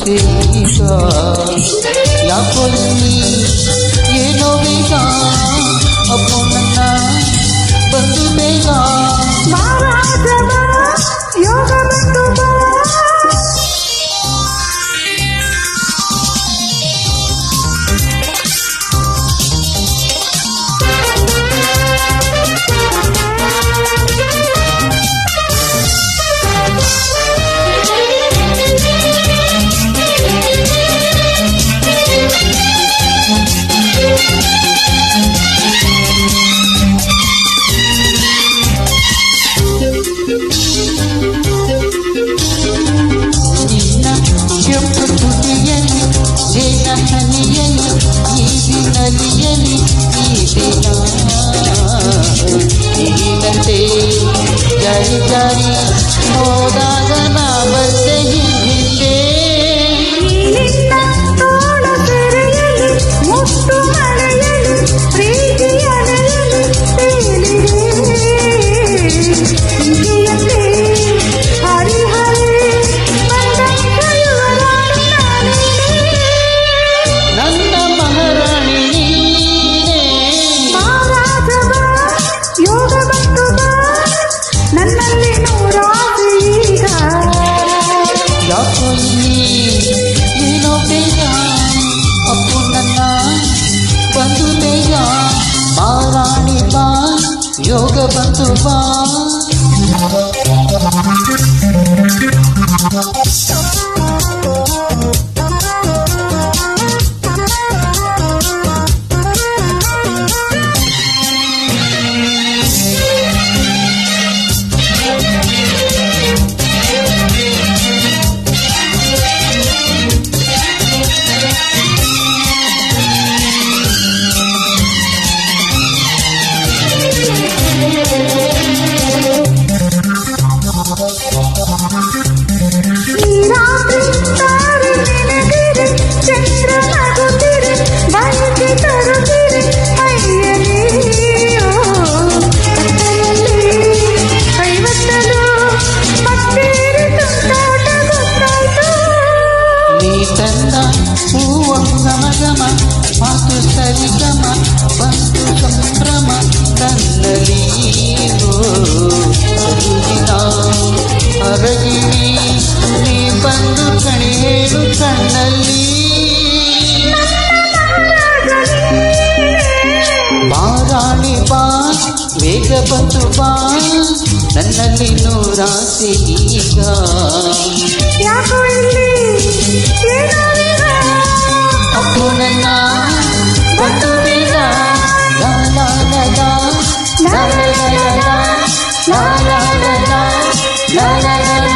ಆಸೆ ಈಗ ಯಾಕೋ ನೀ ಏನೋ ಬೇಗ ಅಪ್ಪು ನನ್ನ ಬಂದು ಬೇಗ ಯೋಗ ಬಂತು ಜಾರಿ ಜಾರಿ ಹೋದಾಗ ನಾ ಬಂದೆ ಹಿಂದೆ ತೋಳ ತೆರೆಯಲಿ ಮುತ್ತು ಮಳೆಯಲಿ ಪ್ರೀತಿಯ ಹರಿ ಹರಿ ನನ್ನ ಮಹಾರಾಣಿ ಯೋಗ ಬಂತು ನನ್ನಲ್ಲಿ ನೂರಾಸೆ ಈಗ ಯಾಕೋ ಏನೋ ಬೇಗ ಅಪ್ಪು ನನ್ನ ಬಂದು ಬೇಗ ಮಹಾರಾಣಿ ಬಾ ಯೋಗ ಬಂತು ಬಾ ತಂದ ಹೂವ ಗಮ ಮಾತು ಸರಿಗಮ ಬಂತು ಸಂಭ್ರಮ ನನ್ನಲ್ಲಿ ಅರಗಿಣಿ ನೀ ಬಂದು ಕಣಿ ಹೇಳು ಕಣ್ಣಲ್ಲಿ ಮಹಾರಾಣಿ ಬಾ ಬೇಗ ಬಂತು ಬಾ ನನ್ನಲ್ಲಿ ನೂರಾಸೆ ಈಗ ಅಪ್ಪು ನನ್ನ ಬಂದು ಬೇಗ ಲಾ ಲಾ ಲಾ ಲಾ ಲಾ ಲಾ ಲಾ ಲಾ ಲಾ ಲಾ ಲಾ ಲಾ ಲಾ